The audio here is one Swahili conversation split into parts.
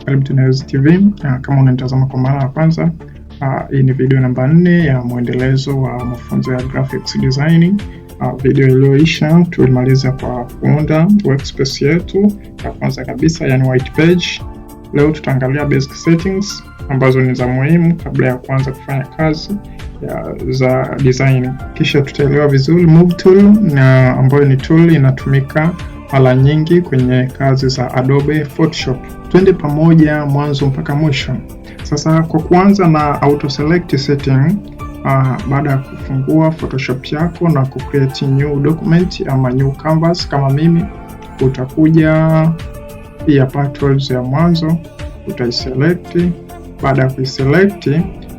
karibu tena Euzi TV. Kama unanitazama kwa mara ya kwanza, hii ni video namba 4 ya mwendelezo wa mafunzo ya graphics designing. Video iliyoisha tulimaliza kwa kuunda workspace yetu ya kwanza kabisa, yani white page. Leo tutaangalia basic settings ambazo ni za muhimu kabla ya kuanza kufanya kazi za design. Kisha tutaelewa vizuri move tool, na ambayo ni tool inatumika mara nyingi kwenye kazi za Adobe Photoshop. Twende pamoja mwanzo mpaka mwisho. Sasa kwa kuanza na auto select setting, baada ya kufungua Photoshop yako na kucreate new document ama new canvas kama mimi, utakuja hii hapa tools ya mwanzo, utaiselect. Baada ya kuiselect,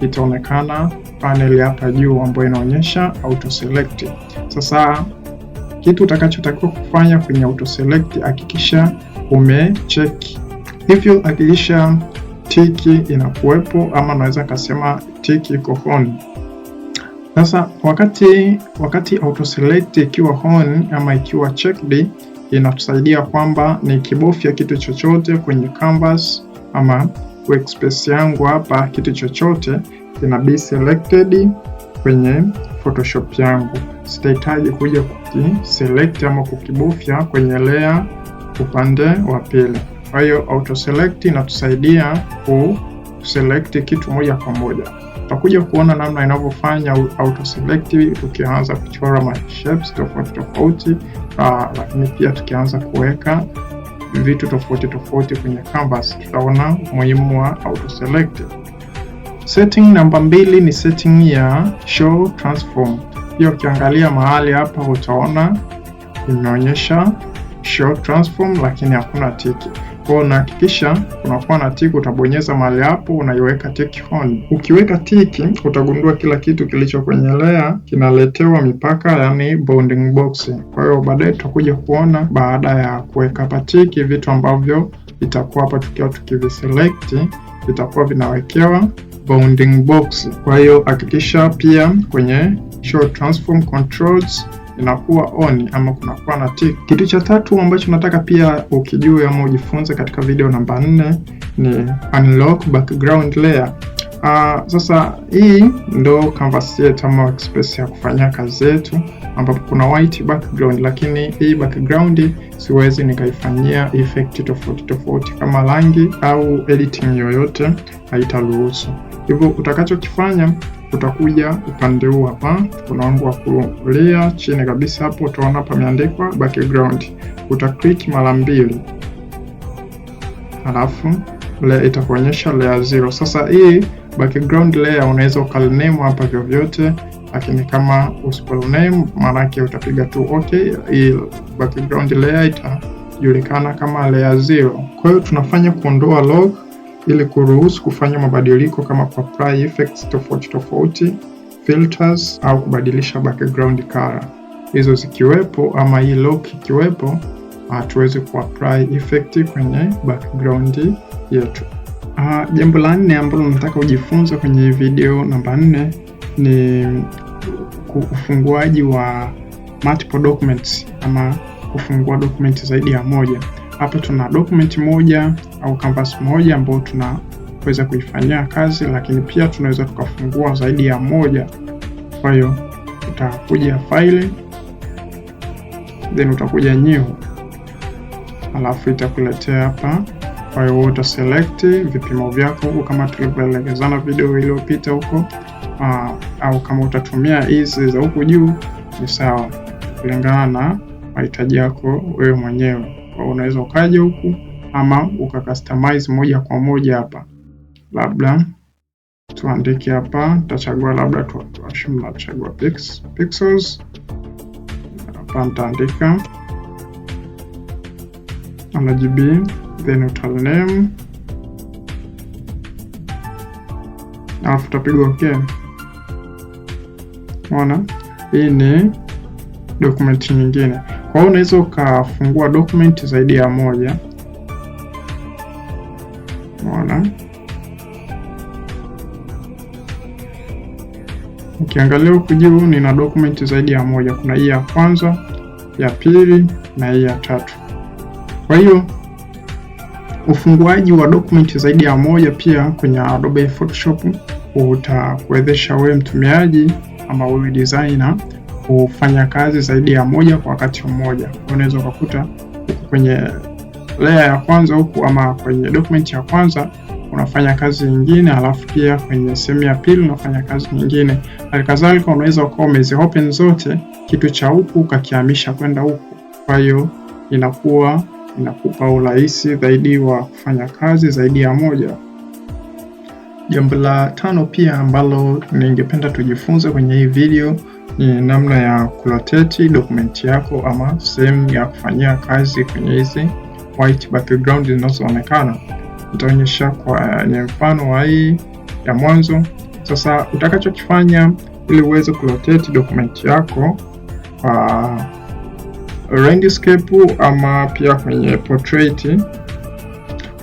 itaonekana panel hapa juu ambayo inaonyesha auto select. Sasa kitu utakachotakiwa kufanya kwenye auto select, hakikisha umecheck. Hivyo hakikisha tiki inakuwepo, ama naweza kusema tiki iko on. Sasa wakati auto select ikiwa on ama ikiwa checked, inatusaidia kwamba nikibofya kitu chochote kwenye canvas ama workspace yangu hapa, kitu chochote kina be selected kwenye Photoshop yangu. Sitahitaji kuja kukiselect ama kukibofya kwenye layer upande wa pili. Kwa hiyo auto select inatusaidia kuselect kitu moja kwa moja. Tutakuja kuona namna inavyofanya auto select tukianza kuchora ma shapes tofauti, lakini pia tukianza kuweka vitu tofauti kwenye canvas, tutaona muhimu wa auto select. Setting namba 2 ni setting ya show transform. Hiyo ukiangalia mahali hapa utaona imeonyesha show transform, lakini hakuna tiki. Kwa hiyo hakikisha unakuwa na tiki, utabonyeza mahali hapo, unaiweka tiki on. Ukiweka tiki, utagundua kila kitu kilicho kwenye layer kinaletewa mipaka, yani bounding box. Kwa hiyo baadaye tutakuja kuona baada ya kuweka hapa tiki, vitu ambavyo itakuwa hapa tukiwa tukiviselect vitakuwa vinawekewa bounding box. Kwa hiyo hakikisha pia kwenye show transform controls inakuwa on ama kunakuwa na tick. Kitu cha tatu ambacho nataka pia ukijue ama ujifunze katika video namba 4 ni unlock background layer. Sasa hii ndo canvas yetu ama workspace ya kufanya kazi yetu, ambapo kuna white background, lakini hii background siwezi nikaifanyia effect tofauti kama rangi au editing yoyote, haitaruhusu. Hivyo utakachokifanya, utakuja upande huu hapa, unaomba kulia chini kabisa hapo, utaona pameandikwa background. Utaklik mara 2, halafu itakuonyesha layer 0. Sasa hii background layer unaweza ukaliname hapa vyovyote, lakini kama usiponame maana yake utapiga tu okay, hii background layer itajulikana kama layer 0. Kwa hiyo tunafanya kuondoa log ili kuruhusu kufanya mabadiliko kama ku apply effects tofauti, filters au kubadilisha background color. Hizo zikiwepo ama hii lock ikiwepo, tuweze ku apply effect kwenye background yetu. Jambo la 4 ambalo nataka ujifunze kwenye video namba 4 ni ufunguaji wa multiple documents ama kufungua document zaidi ya moja. Hapa tuna document moja au canvas moja ambayo tunaweza kuifanyia kazi, lakini pia tunaweza tukafungua zaidi ya moja. Kwa hiyo utakuja file, then utakuja new, alafu itakuletea hapa. Kwa hiyo uta select vipimo vyako huko kama tulivyoelekezana video iliyopita huko, au kama utatumia hizi za huku juu ni sawa, kulingana na mahitaji yako wewe mwenyewe. Kwa unaweza ukaja huku ama ukacustomize moja kwa moja hapa. Labda tuandike hapa, tutachagua labda tunachagua pixels. Hapa nitaandika RGB, then utaname, alafu utapiga okay. Unaona, hii ni document nyingine. Kwa hiyo unaweza ukafungua document zaidi ya moja. Unaona, ukiangalia huku juu nina document zaidi ya moja. Kuna hii ya kwanza, ya pili na hii ya tatu. Kwa hiyo Ufunguaji wa document zaidi ya moja pia kwenye Adobe Photoshop utakuwezesha wewe mtumiaji ama wewe designer kufanya kazi zaidi ya moja kwa wakati mmoja. Unaweza kukuta kwenye layer ya kwanza huku ama kwenye document ya kwanza unafanya kazi nyingine, alafu pia kwenye sehemu ya pili unafanya kazi nyingine. Halikadhalika unaweza ukawa umezi open zote, kitu cha huku ukakihamisha kwenda huku. Kwa hiyo inakupa urahisi zaidi wa kufanya kazi zaidi ya moja. Jambo la 5 pia ambalo ningependa tujifunze kwenye hii video ni namna ya kurotate document yako ama sehemu ya kufanyia kazi kwenye hizi white background zinazoonekana. Nitaonyesha kwenye mfano wa hii ya mwanzo. Sasa utakachokifanya ili uweze kurotate document yako kwa landscape ama pia kwenye portrait,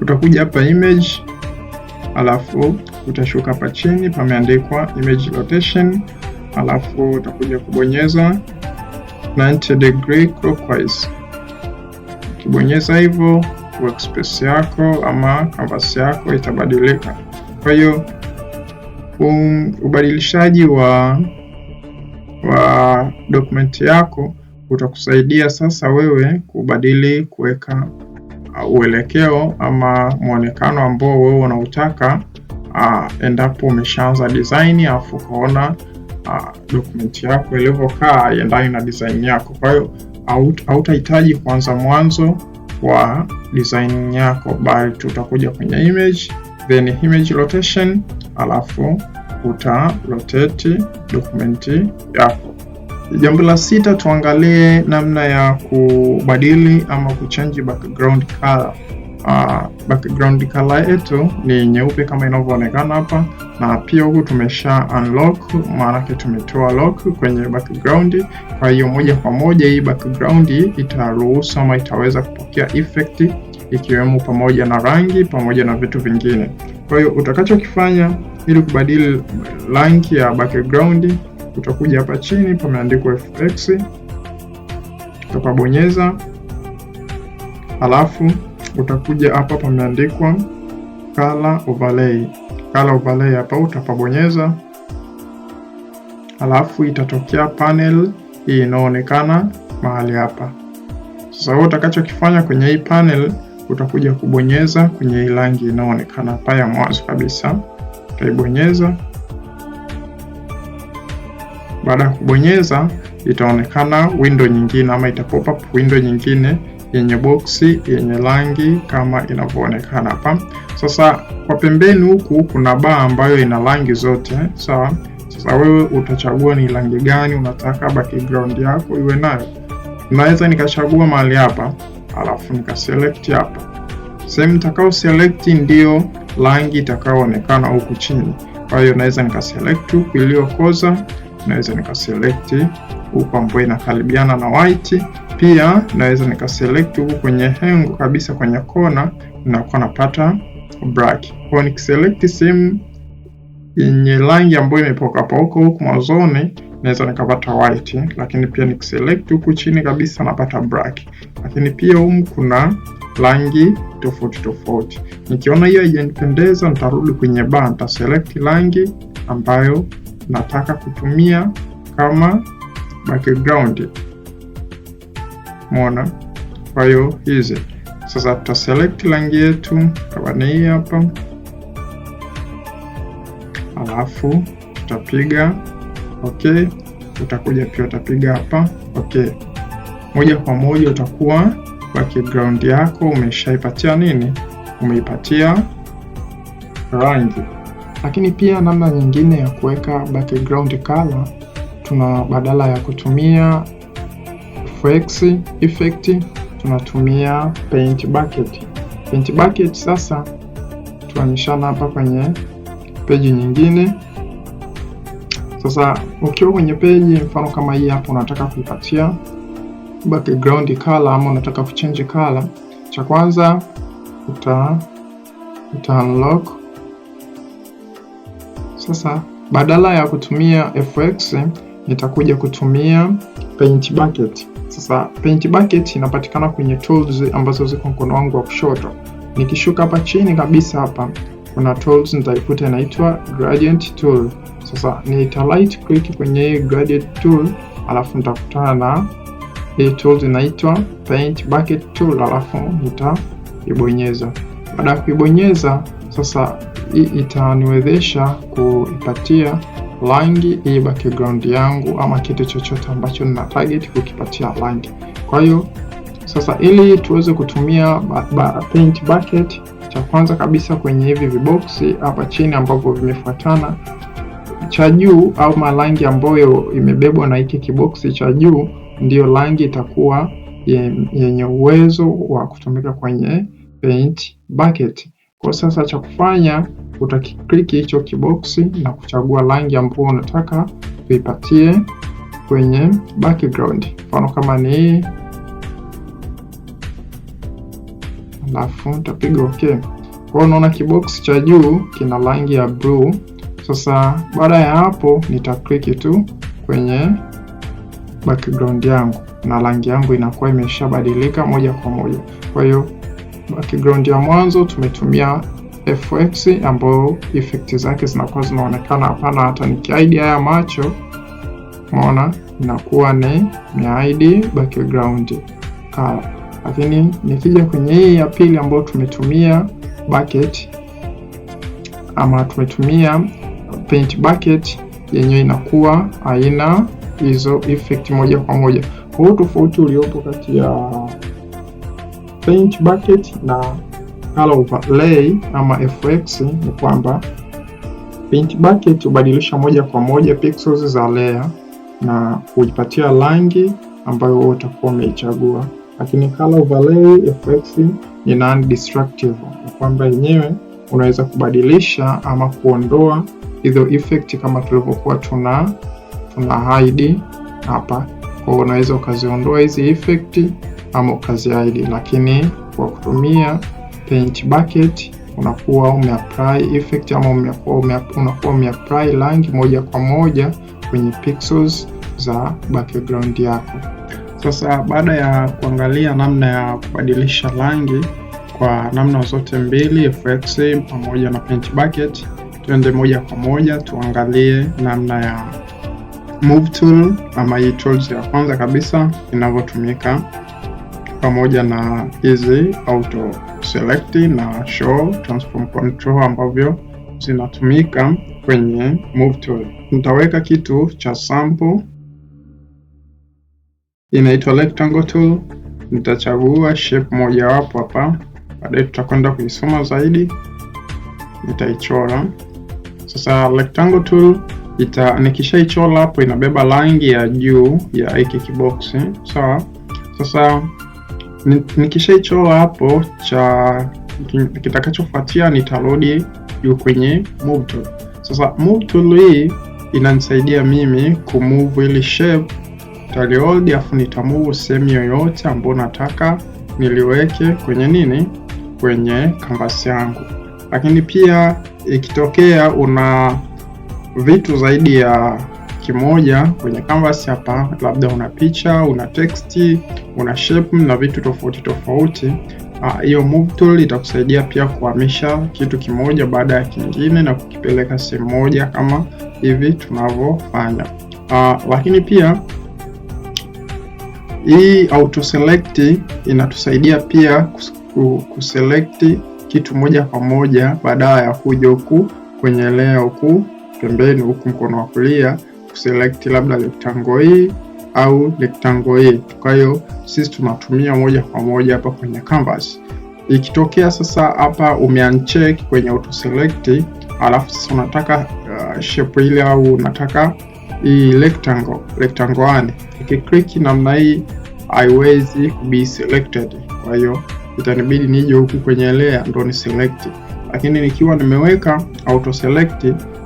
utakuja hapa image, alafu utashuka hapa chini pameandikwa image rotation, alafu utakuja kubonyeza 90 degree clockwise. Ukibonyeza hivyo workspace yako ama canvas yako itabadilika. Kwa hiyo ubadilishaji wa document yako utakusaidia sasa wewe kubadili, kuweka uelekeo ama muonekano ambao wewe unautaka endapo umeshaanza design afu ukaona document yako ilivyokaa iendane na design yako. Kwa hiyo hautahitaji kuanza mwanzo wa design yako, bali tutakuja kwenye image, then image rotation, alafu uta rotate document yako. Jambo la 6, tuangalie namna ya kubadili ama kuchange background color. Background color yetu ni nyeupe kama inavyoonekana hapa, na pia huku tumesha unlock, maana tumetoa lock kwenye background. Kwa hiyo moja kwa moja hii background itaruhusu ama itaweza kupokea effect, ikiwemo pamoja na rangi pamoja na vitu vingine. Kwa hiyo utakachokifanya ili kubadili rangi ya background, utakuja hapa chini pameandikwa FX, utapabonyeza, alafu utakuja hapa pameandikwa color overlay. Color overlay hapa utapabonyeza, alafu itatokea panel hii inaonekana mahali hapa. Sasa wewe utakachokifanya kwenye hii panel, utakuja kubonyeza kwenye hii rangi inaonekana hapa ya mwanzo kabisa, utaibonyeza. Baada ya kubonyeza itaonekana window nyingine ama itapop up window nyingine yenye boxi yenye rangi kama inavyoonekana hapa. Sasa kwa pembeni huku kuna bar ambayo ina rangi zote, sawa? Sasa wewe utachagua ni rangi gani unataka background yako iwe nayo. Naweza nikachagua mahali hapa, alafu nikaselect hapa. Sehemu nitakao select ndio rangi itakayoonekana huku chini. Kwa hiyo naweza nikaselect huku iliyokoza, naweza nikaselect huku ambayo inakaribiana na white. Pia naweza nikaselect huku kwenye hengo kabisa kwenye kona, ninakuwa napata black. Kwa nikiselect sehemu yenye rangi ambayo imepoka huku mwanzoni, naweza nikapata white, lakini pia nikiselect huku chini kabisa napata black. Lakini pia humu kuna rangi tofauti tofauti. Nikiona hiyo haijanipendeza, nitarudi kwenye bar, nitaselect rangi ambayo nataka kutumia kama background. Umeona? Kwa hiyo hizi sasa tutaselect rangi yetu kama ni hii hapa, alafu tutapiga okay. Utakuja pia utapiga hapa okay. Moja kwa moja utakuwa background yako umeshaipatia nini? Umeipatia rangi. Lakini pia namna nyingine ya kuweka background color, tuna badala ya kutumia FX effect tunatumia paint bucket. Paint bucket sasa tuonyeshana hapa kwenye page nyingine. Sasa ukiwa kwenye page mfano kama hii hapo, unataka kuipatia background color ama unataka kuchange color, cha kwanza uta unlock. Sasa badala ya kutumia FX nitakuja kutumia paint bucket. Sasa paint bucket inapatikana kwenye tools ambazo ziko mkono wangu wa kushoto. Nikishuka hapa chini kabisa hapa kuna tools nitaikuta inaitwa gradient tool. Sasa nita right click kwenye hii gradient tool, alafu nitakutana na hii tool inaitwa paint bucket tool, alafu nitaibonyeza. Baada ya kuibonyeza sasa itaniwezesha kuipatia rangi hii background yangu ama kitu chochote ambacho nina target kukipatia rangi. Kwa hiyo sasa ili tuweze kutumia paint bucket, cha kwanza kabisa kwenye hivi viboksi hapa chini ambavyo vimefuatana, cha juu au marangi ambayo imebebwa na hiki kiboksi cha juu ndio rangi itakuwa yenye uwezo wa kutumika kwenye paint bucket. Kwa sasa cha kufanya, utakiklik hicho kiboksi na kuchagua rangi ambayo unataka kuipatie kwenye background. Mfano kama ni hii, alafu utapiga okay. Kwa unaona kiboksi cha juu kina rangi ya blue. Sasa baada ya hapo nitaklik tu kwenye background yangu na rangi yangu inakuwa imeshabadilika moja kwa moja. Kwa hiyo background ya mwanzo tumetumia FX ambayo effect zake zinakuwa zinaonekana hapana, hata nikihide haya macho umeona inakuwa ni hide background color. Lakini nikija kwenye hii ya pili ambayo tumetumia bucket ama tumetumia paint bucket, yenyewe inakuwa haina hizo effect moja kwa moja. Kwa hiyo tofauti uliopo kati ya paint bucket na color overlay ama FX ni kwamba paint bucket hubadilisha moja kwa moja pixels za layer na kuipatia rangi ambayo wewe utakuwa umeichagua, lakini color overlay FX ni non-destructive, ni kwamba yenyewe unaweza kubadilisha ama kuondoa hizo effect kama tulivyokuwa tuna hide hapa. Kwa hiyo unaweza ukaziondoa hizi effect ama ukazihide, lakini kwa kutumia paint bucket unakuwa umeapply effect ama unakuwa umeapply rangi moja kwa moja kwenye pixels za background yako. Sasa baada ya kuangalia namna ya kubadilisha rangi kwa namna zote mbili, FX pamoja na paint bucket, tuende moja kwa moja tuangalie namna ya move tool ama hii tools ya kwanza kabisa inavyotumika pamoja na hizi auto select na show transform control ambavyo zinatumika kwenye move tool. Nitaweka kitu cha sample inaitwa rectangle tool. Nitachagua shape moja wapo hapa, baadaye tutakwenda kuisoma zaidi, nitaichora. Sasa rectangle tool nikishaichora hapo inabeba rangi ya juu ya hiki kiboksi, sawa. Sasa nikishaichora hapo, cha kitakachofuatia nitarudi juu kwenye move tool. Sasa move tool hii inanisaidia mimi kumove ile shape, nitalihold afu nitamove sehemu yoyote ambayo nataka niliweke kwenye nini, kwenye canvas yangu. Lakini pia ikitokea una vitu zaidi ya kimoja kwenye canvas hapa, labda una picha, una text, una shape na vitu tofauti tofauti, hiyo move tool itakusaidia pia kuhamisha kitu kimoja baada ya kingine na kukipeleka sehemu moja kama hivi tunavyofanya. Lakini pia hii auto select inatusaidia pia kuselect kitu moja kwa moja badala ya kuja huku kwenye layer huku pembeni huku mkono wa kulia kuselect labda rectangle hii au rectangle hii. Kwa hiyo sisi tunatumia moja kwa moja hapa kwenye canvas. Ikitokea sasa hapa umeuncheck kwenye auto select, alafu sasa unataka shape ile au unataka hii rectangle 1, ukiklik namna hii haiwezi be selected. Kwa hiyo itanibidi nije huku kwenye layer ndo ni select, lakini nikiwa nimeweka auto select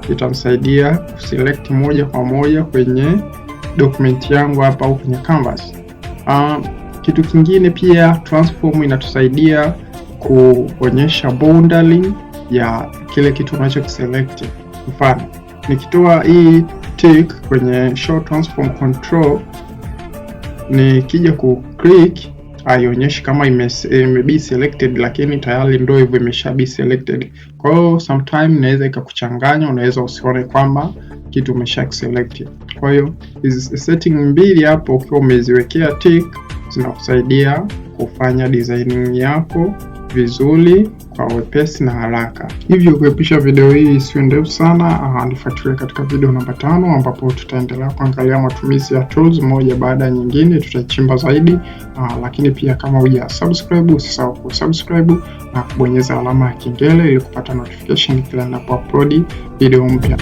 itanisaidia kuselect moja kwa moja kwenye document yangu hapa au kwenye canvas. Kitu kingine pia transform inatusaidia kuonyesha boundary ya kile kitu unachokiselect. Mfano nikitoa hii tick kwenye show transform control, nikija ku click haionyeshi kama ime selected, lakini tayari ndio hivyo imesha be selected. Kwa hiyo sometime inaweza ikakuchanganya, unaweza usione kwamba kitu umesha select. Kwa hiyo hizi setting mbili hapo ukiwa umeziwekea tick zinakusaidia kufanya designing yako vizuri kwa wepesi na haraka. Hivyo kuepisha video hii isiwe ndefu sana, nifuatilie katika video namba 5 ambapo tutaendelea kuangalia matumizi ya tools moja baada ya nyingine, tutachimba zaidi. Lakini pia kama huja subscribe, usisahau kusubscribe na kubonyeza alama ya kengele ili kupata notification kila ninapo upload video mpya.